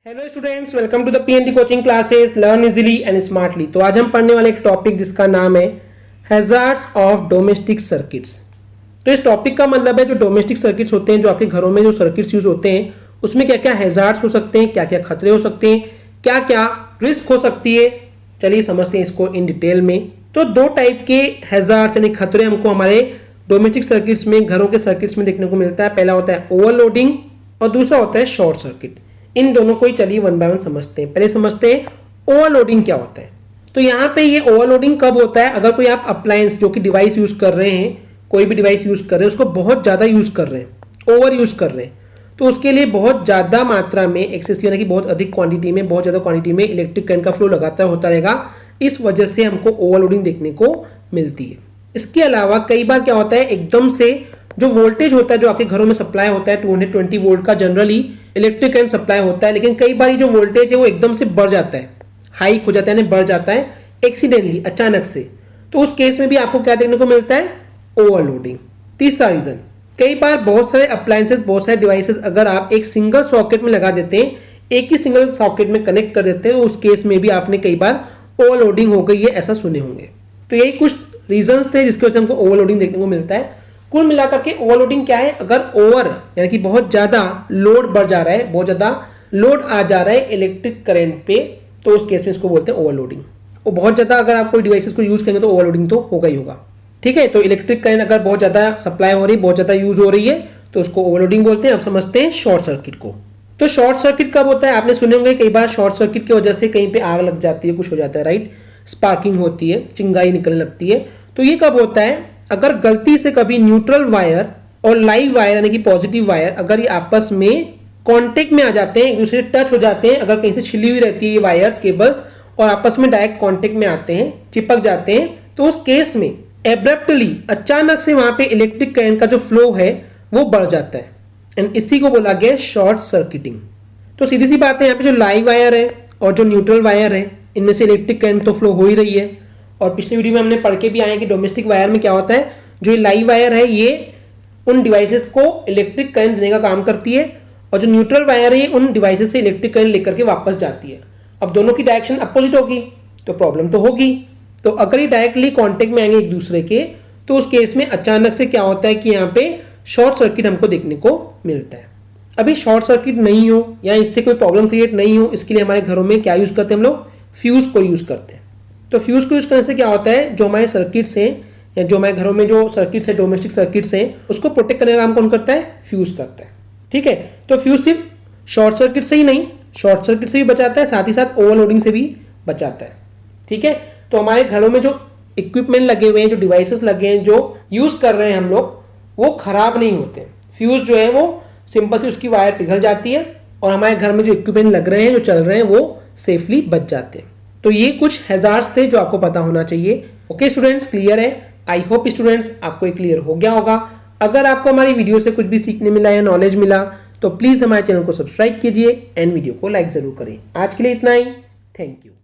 Hello students, welcome to the PNT coaching classes learn easily and smartly. तो आज हम पढ़ने वाले एक टॉपिक जिसका नाम है हैजार्ड्स ऑफ डोमेस्टिक सर्किट्स। तो इस टॉपिक का मतलब है जो डोमेस्टिक सर्किट्स होते हैं, जो आपके घरों में जो सर्किट्स यूज होते हैं, उसमें क्या क्या हैजार्ड्स हो सकते हैं, क्या क्या खतरे हो सकते हैं, क्या क्या रिस्क हो सकती है। चलिए समझते हैं इसको इन डिटेल में। तो दो टाइप के हैजार्ड्स यानी खतरे हमको हमारे डोमेस्टिक सर्किट्स में, घरों के सर्किट्स में देखने को मिलता है। पहला होता है ओवरलोडिंग और दूसरा होता है शॉर्ट सर्किट। इन दोनों को ही चलिए वन बाय वन समझते हैं। पहले समझते हैं ओवरलोडिंग क्या होता है। तो यहाँ पे ये ओवरलोडिंग कब होता है, अगर कोई आप अप्लायंस जो कि डिवाइस यूज कर रहे हैं, कोई भी डिवाइस यूज कर रहे हैं, उसको बहुत ज्यादा यूज कर रहे हैं, ओवर यूज कर रहे हैं, तो उसके लिए बहुत ज्यादा मात्रा में एक्सेसिव यानी कि बहुत अधिक क्वांटिटी में, बहुत ज्यादा क्वांटिटी में इलेक्ट्रिक करंट का फ्लो लगातार होता रहेगा। इस वजह से हमको ओवरलोडिंग देखने को मिलती है। इसके अलावा कई बार क्या होता है, एकदम से जो वोल्टेज होता है जो आपके घरों में सप्लाई होता है 220 वोल्ट का जनरली इलेक्ट्रिक करंट सप्लाई होता है, लेकिन कई बार जो वोल्टेज है वो एकदम से बढ़ जाता है, हाइक हो जाता है, बढ़ जाता है एक्सीडेंटली, अचानक से। तो उस केस में भी आपको क्या देखने को मिलता है, ओवरलोडिंग। तीसरा रीजन, कई बार बहुत सारे अप्लायंसेस, बहुत सारे डिवाइसेस अगर आप एक सिंगल सॉकेट में लगा देते हैं, एक ही सिंगल सॉकेट में कनेक्ट कर देते हैं, उस केस में भी आपने कई बार ओवरलोडिंग हो गई है ऐसा सुने होंगे। तो यही कुछ रीजंस थे जिसकी वजह से हमको ओवरलोडिंग देखने को मिलता है। कुल मिलाकर के ओवरलोडिंग क्या है, अगर ओवर यानी कि बहुत ज्यादा लोड बढ़ जा रहा है, बहुत ज्यादा लोड आ जा रहा है इलेक्ट्रिक करंट पे, तो उस केस में इसको बोलते हैं ओवरलोडिंग। और बहुत ज्यादा अगर आप कोई डिवाइसेस को यूज करेंगे तो ओवरलोडिंग तो होगा ही होगा। ठीक है, तो इलेक्ट्रिक करंट अगर बहुत ज्यादा सप्लाई हो रही है, बहुत ज्यादा यूज हो रही है, तो उसको ओवरलोडिंग बोलते हैं। अब समझते हैं शॉर्ट सर्किट को। तो शॉर्ट सर्किट कब होता है, आपने सुने होंगे कई बार शॉर्ट सर्किट की वजह से कहीं पे आग लग जाती है, कुछ हो जाता है, राइट, स्पार्किंग होती है, चिंगारी निकलने लगती है। तो ये कब होता है, अगर गलती से कभी न्यूट्रल वायर और लाइव वायर यानी कि पॉजिटिव वायर अगर ये आपस में कांटेक्ट में आ जाते हैं, एक दूसरे से टच हो जाते हैं, अगर कहीं से छिली हुई रहती है ये वायर्स, केबल्स, और आपस में डायरेक्ट कांटेक्ट में आते हैं, चिपक जाते हैं, तो उस केस में एब्रप्टली अचानक से वहां पे इलेक्ट्रिक करंट का जो फ्लो है वो बढ़ जाता है, एंड इसी को बोला गया शॉर्ट सर्किटिंग। तो सीधी सी बात है, यहाँ पे जो लाइव वायर है और जो न्यूट्रल वायर है, इनमें से इलेक्ट्रिक करंट तो फ्लो हो ही रही है। और पिछले वीडियो में हमने पढ़ के भी आए हैं कि डोमेस्टिक वायर में क्या होता है, जो लाइव वायर है ये उन डिवाइसेस को इलेक्ट्रिक करंट देने का काम करती है, और जो न्यूट्रल वायर है ये उन डिवाइसेस से इलेक्ट्रिक करंट लेकर के वापस जाती है। अब दोनों की डायरेक्शन अपोजिट होगी तो प्रॉब्लम तो होगी। तो अगर ये डायरेक्टली कांटेक्ट में आएंगे एक दूसरे के, तो उस केस में अचानक से क्या होता है कि यहाँ पे शॉर्ट सर्किट हमको देखने को मिलता है। अभी शॉर्ट सर्किट नहीं हो या इससे कोई प्रॉब्लम क्रिएट नहीं हो, इसके लिए हमारे घरों में क्या यूज करते हैं, हम लोग फ्यूज को यूज करते हैं। तो फ्यूज को यूज करने से क्या होता है, जो हमारे सर्किट्स हैं या जो हमारे घरों में जो सर्किट्स है, डोमेस्टिक सर्किट्स हैं, उसको प्रोटेक्ट करने का काम कौन करता है, फ्यूज करता है। ठीक है, तो फ्यूज सिर्फ शॉर्ट सर्किट से ही नहीं, शॉर्ट सर्किट से भी बचाता है, साथ ही साथ ओवरलोडिंग से भी बचाता है। ठीक है, तो हमारे घरों में जो इक्विपमेंट लगे हुए हैं, जो डिवाइसेस लगे हैं, जो यूज कर रहे हैं हम लोग, वो खराब नहीं होते। फ्यूज जो है वो सिंपल से उसकी वायर पिघल जाती है और हमारे घर में जो इक्विपमेंट लग रहे हैं, जो चल रहे हैं, वो सेफली बच जाते हैं। तो ये कुछ हैजार्ड्स थे जो आपको पता होना चाहिए। ओके स्टूडेंट्स, क्लियर है? आई होप स्टूडेंट्स आपको ये क्लियर हो गया होगा। अगर आपको हमारी वीडियो से कुछ भी सीखने मिला या नॉलेज मिला तो प्लीज हमारे चैनल को सब्सक्राइब कीजिए एंड वीडियो को लाइक जरूर करें। आज के लिए इतना ही, थैंक यू।